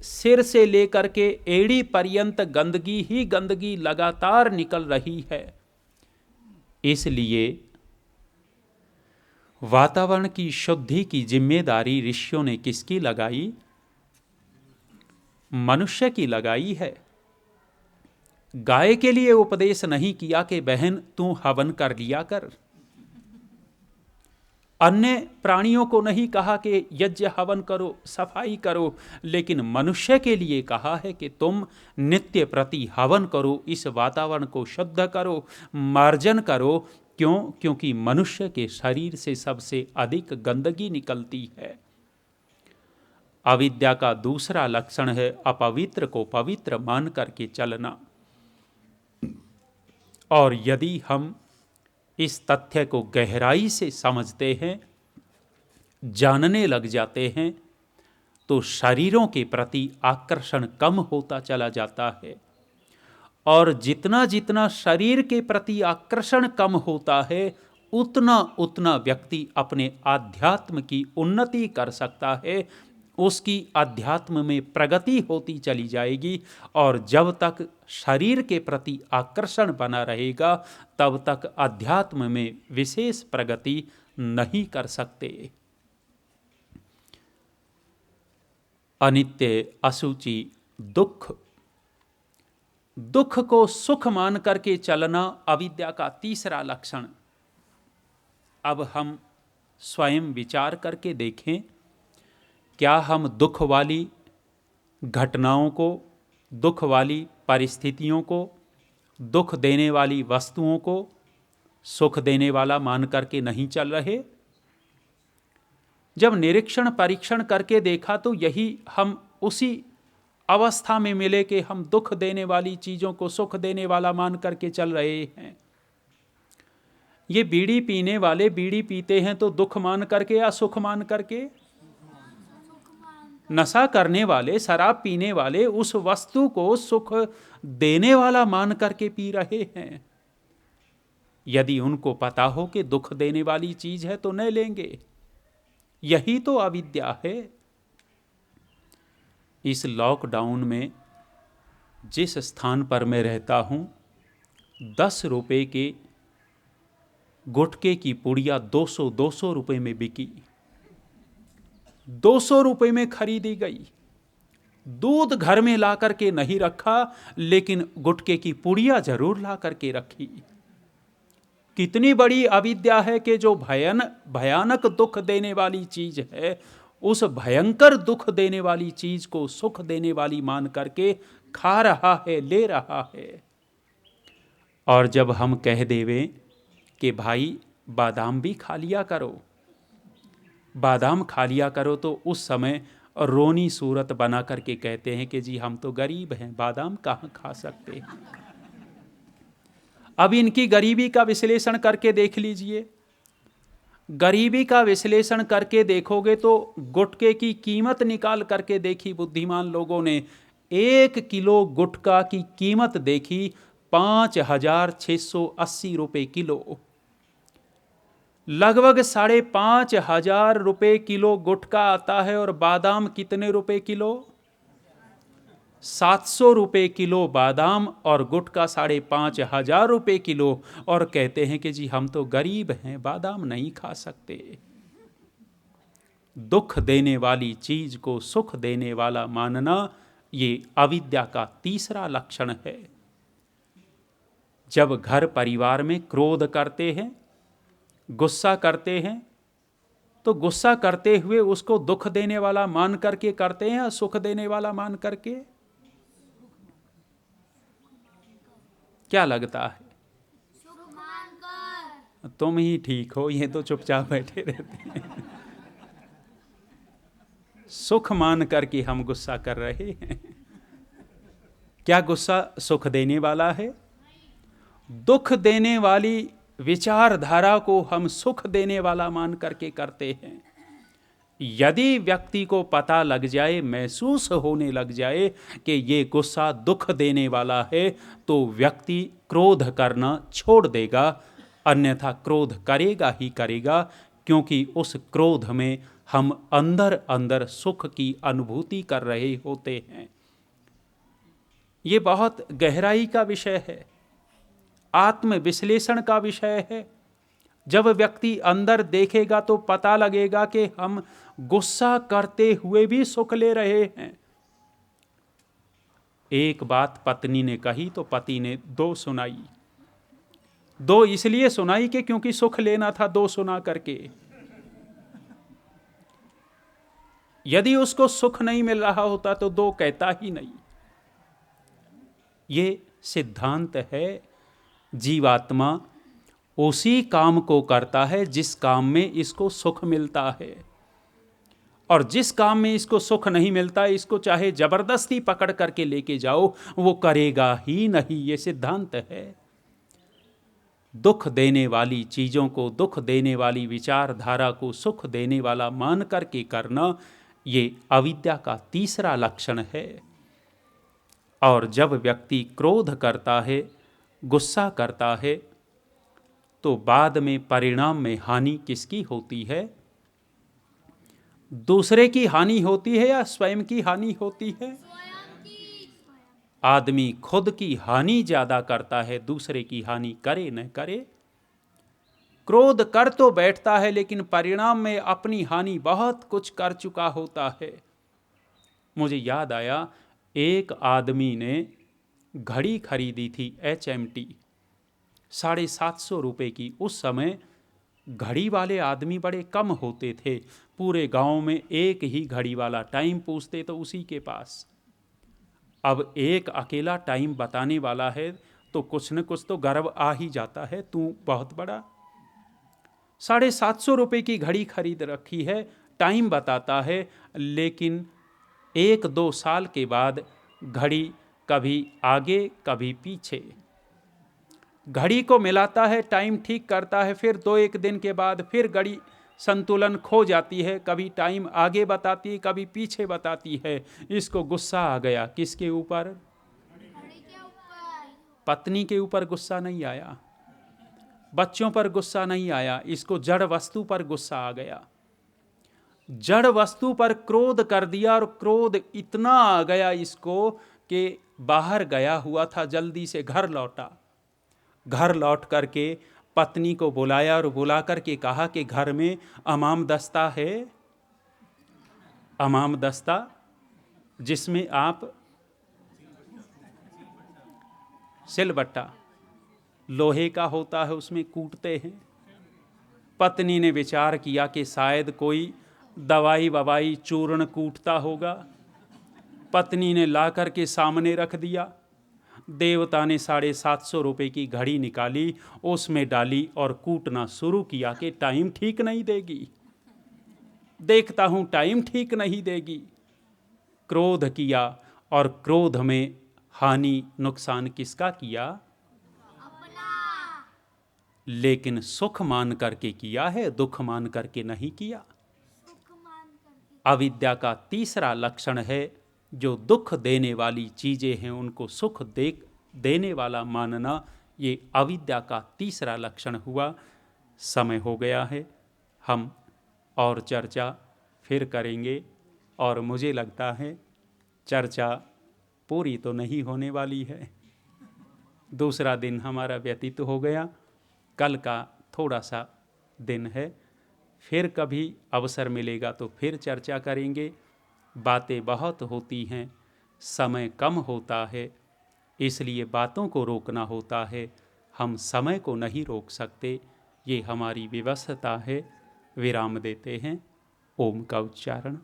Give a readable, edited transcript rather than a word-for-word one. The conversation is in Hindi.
सिर से लेकर के एड़ी पर्यंत गंदगी ही गंदगी लगातार निकल रही है। इसलिए वातावरण की शुद्धि की जिम्मेदारी ऋषियों ने किसकी लगाई? मनुष्य की लगाई है। गाय के लिए उपदेश नहीं किया कि बहन तू हवन कर लिया कर। अन्य प्राणियों को नहीं कहा कि यज्ञ हवन करो, सफाई करो, लेकिन मनुष्य के लिए कहा है कि तुम नित्य प्रति हवन करो, इस वातावरण को शुद्ध करो, मार्जन करो। क्यों? क्योंकि मनुष्य के शरीर से सबसे अधिक गंदगी निकलती है। अविद्या का दूसरा लक्षण है अपवित्र को पवित्र मान करके चलना। और यदि हम इस तथ्य को गहराई से समझते हैं, जानने लग जाते हैं, तो शरीरों के प्रति आकर्षण कम होता चला जाता है। और जितना जितना शरीर के प्रति आकर्षण कम होता है, उतना उतना व्यक्ति अपने आध्यात्म की उन्नति कर सकता है, उसकी अध्यात्म में प्रगति होती चली जाएगी। और जब तक शरीर के प्रति आकर्षण बना रहेगा, तब तक अध्यात्म में विशेष प्रगति नहीं कर सकते। अनित्य, अशुचि, दुख, दुख को सुख मान करके चलना अविद्या का तीसरा लक्षण। अब हम स्वयं विचार करके देखें, क्या हम दुख वाली घटनाओं को, दुख वाली परिस्थितियों को, दुख देने वाली वस्तुओं को सुख देने वाला मान करके नहीं चल रहे? जब निरीक्षण परीक्षण करके देखा तो यही हम उसी अवस्था में मिले कि हम दुख देने वाली चीज़ों को सुख देने वाला मान करके चल रहे हैं। ये बीड़ी पीने वाले बीड़ी पीते हैं तो दुख मान करके या सुख मान करके? नशा करने वाले, शराब पीने वाले उस वस्तु को सुख देने वाला मान करके पी रहे हैं। यदि उनको पता हो कि दुख देने वाली चीज है तो न लेंगे। यही तो अविद्या है। इस लॉकडाउन में जिस स्थान पर मैं रहता हूं, 10 रुपए के गुटखे की पुड़िया 200 रुपए में बिकी, 200 रुपए में खरीदी गई। दूध घर में ला करके नहीं रखा, लेकिन गुटखे की पुड़िया जरूर ला करके रखी। कितनी बड़ी अविद्या है कि जो भयानक दुख देने वाली चीज है, उस भयंकर दुख देने वाली चीज को सुख देने वाली मान करके खा रहा है, ले रहा है। और जब हम कह देवें कि भाई बादाम भी खा लिया करो, बादाम खा लिया करो, तो उस समय रोनी सूरत बना करके कहते हैं कि जी हम तो गरीब हैं, बादाम कहाँ खा सकते हैं। अब इनकी गरीबी का विश्लेषण करके देख लीजिए। गरीबी का विश्लेषण करके देखोगे तो गुटखे की कीमत निकाल करके देखी बुद्धिमान लोगों ने। 1 किलो गुटखा की कीमत देखी 5,680 रुपए किलो। लगभग 5,500 रुपए किलो गुटखा आता है। और बादाम कितने रुपए किलो? 700 रुपए किलो बादाम और गुटखा 5,500 रुपए किलो। और कहते हैं कि जी हम तो गरीब हैं, बादाम नहीं खा सकते। दुख देने वाली चीज को सुख देने वाला मानना, ये अविद्या का तीसरा लक्षण है। जब घर परिवार में क्रोध करते हैं, गुस्सा करते हैं, तो गुस्सा करते हुए उसको दुख देने वाला मान करके करते हैं या सुख देने वाला मान करके? क्या लगता है? सुख मानकर। तुम ही ठीक हो, ये तो चुपचाप बैठे रहते हैं। सुख मान करके हम गुस्सा कर रहे हैं। क्या गुस्सा सुख देने वाला है? दुख देने वाली विचारधारा को हम सुख देने वाला मान करके करते हैं। यदि व्यक्ति को पता लग जाए, महसूस होने लग जाए कि ये गुस्सा दुख देने वाला है, तो व्यक्ति क्रोध करना छोड़ देगा, अन्यथा क्रोध करेगा ही करेगा, क्योंकि उस क्रोध में हम अंदर अंदर सुख की अनुभूति कर रहे होते हैं। ये बहुत गहराई का विषय है, आत्मविश्लेषण का विषय है। जब व्यक्ति अंदर देखेगा तो पता लगेगा कि हम गुस्सा करते हुए भी सुख ले रहे हैं। एक बात पत्नी ने कही तो पति ने दो सुनाई। दो इसलिए सुनाई कि क्योंकि सुख लेना था दो सुना करके। यदि उसको सुख नहीं मिल रहा होता तो दो कहता ही नहीं। ये सिद्धांत है, जीवात्मा उसी काम को करता है जिस काम में इसको सुख मिलता है, और जिस काम में इसको सुख नहीं मिलता इसको चाहे जबरदस्ती पकड़ करके लेके जाओ वो करेगा ही नहीं। ये सिद्धांत है। दुख देने वाली चीजों को, दुख देने वाली विचारधारा को सुख देने वाला मान करके करना, ये अविद्या का तीसरा लक्षण है। और जब व्यक्ति क्रोध करता है, गुस्सा करता है, तो बाद में परिणाम में हानि किसकी होती है? दूसरे की हानि होती है या स्वयं की हानि होती है? आदमी खुद की हानि ज्यादा करता है, दूसरे की हानि करे न करे। क्रोध कर तो बैठता है लेकिन परिणाम में अपनी हानि बहुत कुछ कर चुका होता है। मुझे याद आया, एक आदमी ने घड़ी खरीदी थी HMT 750 रुपये की। उस समय घड़ी वाले आदमी बड़े कम होते थे, पूरे गांव में एक ही घड़ी वाला, टाइम पूछते तो उसी के पास। अब एक अकेला टाइम बताने वाला है तो कुछ न कुछ तो गर्व आ ही जाता है, तू बहुत बड़ा। 750 रुपये की घड़ी खरीद रखी है, टाइम बताता है, लेकिन 1-2 साल के बाद घड़ी कभी आगे कभी पीछे। घड़ी को मिलाता है, टाइम ठीक करता है, फिर 2-1 दिन के बाद फिर घड़ी संतुलन खो जाती है, कभी टाइम आगे बताती है कभी पीछे बताती है। इसको गुस्सा आ गया। किसके ऊपर? पत्नी के ऊपर गुस्सा नहीं आया, बच्चों पर गुस्सा नहीं आया, इसको जड़ वस्तु पर गुस्सा आ गया। जड़ वस्तु पर क्रोध कर दिया, और क्रोध इतना आ गया इसको कि बाहर गया हुआ था, जल्दी से घर लौटा। घर लौट करके पत्नी को बुलाया और बुला करके कहा कि घर में अमाम दस्ता है, अमाम दस्ता जिसमें आप सिलबट्टा लोहे का होता है उसमें कूटते हैं। पत्नी ने विचार किया कि शायद कोई दवाई ववाई चूर्ण कूटता होगा। पत्नी ने ला करके सामने रख दिया। देवता ने 750 रुपये की घड़ी निकाली, उसमें डाली और कूटना शुरू किया कि टाइम ठीक नहीं देगी, देखता हूं टाइम ठीक नहीं देगी। क्रोध किया, और क्रोध में हानि नुकसान किसका किया? अपना। लेकिन सुख मान करके किया है, दुख मान करके नहीं किया। अविद्या का तीसरा लक्षण है, जो दुख देने वाली चीजें हैं उनको सुख देने वाला मानना, ये अविद्या का तीसरा लक्षण हुआ। समय हो गया है, हम और चर्चा फिर करेंगे, और मुझे लगता है चर्चा पूरी तो नहीं होने वाली है। दूसरा दिन हमारा व्यतीत हो गया, कल का थोड़ा सा दिन है, फिर कभी अवसर मिलेगा तो फिर चर्चा करेंगे। बातें बहुत होती हैं, समय कम होता है, इसलिए बातों को रोकना होता है। हम समय को नहीं रोक सकते, ये हमारी विवशता है। विराम देते हैं। ओम का उच्चारण।